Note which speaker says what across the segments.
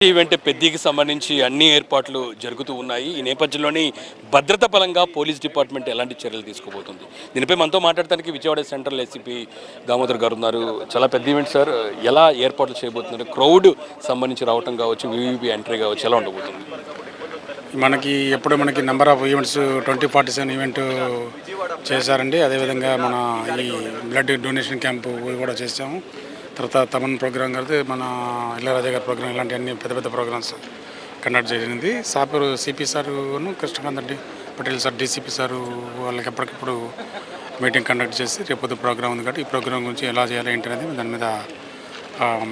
Speaker 1: Event పెద్దకి సంబంధించి అన్ని ఏర్పాట్లు జరుగుతూ ఉన్నాయి. ఈ నేపథ్యంలోని భద్రత పరంగా పోలీస్ డిపార్ట్మెంట్ ఎలాంటి చర్యలు తీసుకోబోతుంది? దీనిపై మనతో మాట్లాడడానికి విజయవాడ సెంట్రల్ ఏసీపీ దామోదర్ గారు ఉన్నారు. చాలా పెద్ద ఈవెంట్ సార్, ఎలా ఏర్పాట్లు చేయబోతున్నారు? క్రౌడ్ సంబంధించి రావటం కావచ్చు, వివిపి ఎంట్రీ కావచ్చు, ఎలా ఉండబోతుంది?
Speaker 2: మనకి నెంబర్ ఆఫ్ ఈవెంట్స్ 2047 ఈవెంట్ చేశారండి. అదేవిధంగా మన ఈ బ్లడ్ డొనేషన్ క్యాంపు కూడా చేసాము. తర్వాత తమన్ ప్రోగ్రామ్ కలిసి మన ఇళ్ళరాజా గారి ప్రోగ్రామ్, ఇలాంటి అన్ని పెద్ద పెద్ద ప్రోగ్రామ్స్ కండక్ట్ జరిగింది. సాపూర్ సిపి సారును Krishnakanth Reddy Patel sir DCP sir వాళ్ళకి ఎప్పటికప్పుడు మీటింగ్ కండక్ట్ చేసి రేపు ప్రోగ్రామ్ ఉంది కాబట్టి ఈ ప్రోగ్రామ్ గురించి ఎలా చేయాలి ఏంటి అనేది దాని మీద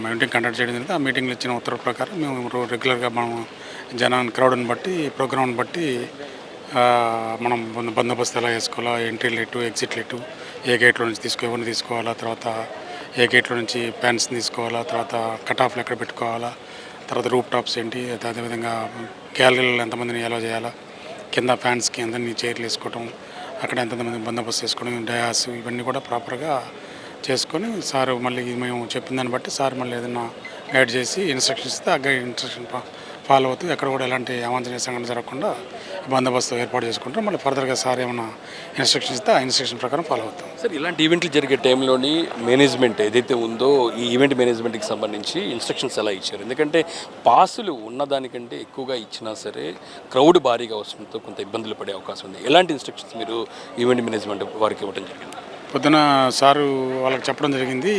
Speaker 2: మీటింగ్ కండక్ట్ చేయడం జరిగింది. ఆ మీటింగ్లో ఇచ్చిన ఉత్తర్వు ప్రకారం మేము రెగ్యులర్గా మనం జనాన్ని క్రౌడ్ని బట్టి ప్రోగ్రామ్ని బట్టి మనం బందోబస్తు ఎలా వేసుకోవాలా, ఎంట్రీ లెటు ఎగ్జిట్ లెటు, ఏ గేట్లో నుంచి ఎవరిని తీసుకోవాలా, తర్వాత ఏ గేట్లో నుంచి ప్యాన్స్ని తీసుకోవాలా, తర్వాత కట్ ఆఫ్లు ఎక్కడ పెట్టుకోవాలా, తర్వాత రూప్ టాప్స్ ఏంటి, అదేవిధంగా గ్యాలరీలో ఎంతమందిని ఎలా చేయాలా, కింద ఫ్యాన్స్కి అందరినీ చైర్లు వేసుకోవటం, అక్కడ ఎంతమంది బందోబస్తు వేసుకోవడం, డయాస్ ఇవన్నీ కూడా ప్రాపర్గా చేసుకొని సార్ మళ్ళీ మేము చెప్పిన దాన్ని బట్టి సార్ మళ్ళీ ఏదైనా గైడ్ చేసి ఇన్స్ట్రక్షన్స్ ఇస్తే ఆ గైడ్ ఇన్స్ట్రక్షన్ ఫాలో అవుతూ ఎక్కడ కూడా ఎలాంటి అవాంఛనీయ సంఘటన జరగకుండా బందోబస్తు ఏర్పాటు చేసుకుంటాం. మళ్ళీ ఫర్దర్గా సార్ ఏమైనా ఇన్స్ట్రక్షన్స్ ఇస్తే ఆ ఇన్స్ట్రక్షన్ ప్రకారం ఫాలో అవుతాం.
Speaker 1: సార్, ఇలాంటి ఈవెంట్లు జరిగే టైంలోని మేనేజ్మెంట్ ఏదైతే ఉందో ఈ ఈవెంట్ మేనేజ్మెంట్కి సంబంధించి ఇన్స్ట్రక్షన్స్ ఎలా ఇచ్చారు? ఎందుకంటే పాసులు ఉన్నదానికంటే ఎక్కువగా ఇచ్చినా సరే క్రౌడ్ భారీగా వస్తుందో కొంత ఇబ్బందులు పడే అవకాశం ఉంది. ఎలాంటి ఇన్స్ట్రక్షన్స్ మీరు ఈవెంట్ మేనేజ్మెంట్ వారికి ఇవ్వడం జరిగింది?
Speaker 2: పొద్దున సారు వాళ్ళకి చెప్పడం జరిగింది,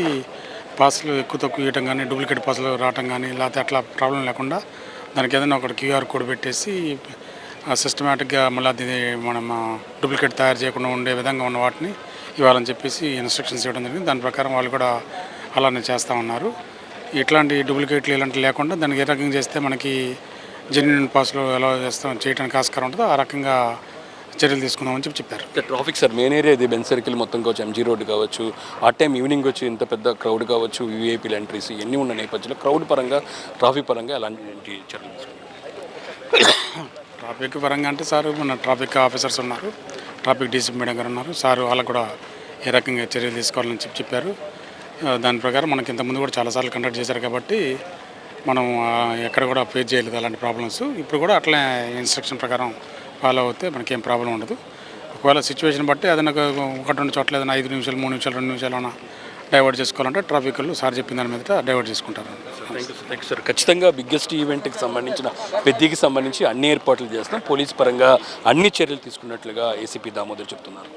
Speaker 2: పాసులు ఎక్కువ తక్కువ ఇవ్వటం కానీ, డూప్లికేట్ పాసులు రావటం కానీ, లేకపోతే అట్లా ప్రాబ్లం లేకుండా దానికి ఏదైనా ఒకటి క్యూఆర్ కోడ్ పెట్టేసి సిస్టమేటిక్గా మళ్ళీ అది మనం డూప్లికేట్ తయారు చేయకుండా ఉండే విధంగా ఉన్న వాటిని ఇవ్వాలని చెప్పేసి ఇన్స్ట్రక్షన్స్ ఇవ్వడం జరిగింది. దాని ప్రకారం వాళ్ళు కూడా అలానే చేస్తూ ఉన్నారు. ఇట్లాంటి డూప్లికేట్లు ఇలాంటివి లేకుండా దానికి ఏ రకంగా చేస్తే మనకి జెన్యున్ పాసులు ఎలా చేయడానికి ఆస్కారం ఉంటుందో ఆ రకంగా చర్యలు తీసుకుందామని చెప్పారు.
Speaker 1: ట్రాఫిక్ సార్, మెయిన్ ఏరియా ఇది బెంజ్ సర్కిల్ మొత్తం కావచ్చు, ఎంజీ రోడ్డు కావచ్చు, ఆ టైం ఈవినింగ్ వచ్చి ఇంత పెద్ద క్రౌడ్ కావచ్చు, విఐపీల ఎంట్రీస్ ఇవన్నీ ఉన్న నేపథ్యంలో క్రౌడ్ పరంగా ట్రాఫిక్ పరంగా ఎలాంటి చర్యలు తీసుకుంటారు?
Speaker 2: ట్రాఫిక్ పరంగా అంటే సార్ మన ట్రాఫిక్ ఆఫీసర్స్ ఉన్నారు, ట్రాఫిక్ డీసీపీ మేడం గారు ఉన్నారు. సార్ వాళ్ళకు కూడా ఏ రకంగా చర్యలు తీసుకోవాలని చెప్పారు. దాని ప్రకారం మనకి ఇంతకుముందు కూడా చాలాసార్లు కండక్ట్ చేశారు కాబట్టి మనం ఎక్కడ కూడా ఫేస్ చేయలేదు అలాంటి ప్రాబ్లమ్స్. ఇప్పుడు కూడా అట్లే ఇన్స్ట్రక్షన్ ప్రకారం ఫాలో అవుతే మనకేం ప్రాబ్లం ఉండదు. ఒకవేళ సిచ్యువేషన్ బట్టి ఏదైనా ఒకటి రెండు చోట్ల ఏదైనా 5 నిమిషాలు 3 నిమిషాలు 2 నిమిషాలు డైవర్ట్ చేసుకోవాలంటే ట్రాఫిక్ వాళ్ళు సార్ చెప్పిన దాని మీద డైవర్ట్ చేసుకుంటారు.
Speaker 1: Thank you sir. ఖచ్చితంగా బిగ్గెస్ట్ ఈవెంట్కి సంబంధించిన పెద్దకి సంబంధించి అన్ని ఏర్పాట్లు చేస్తున్నాం. పోలీస్ పరంగా అన్ని చర్యలు తీసుకున్నట్లుగా ఏసీపీ దామోదర్ చెప్తున్నారు.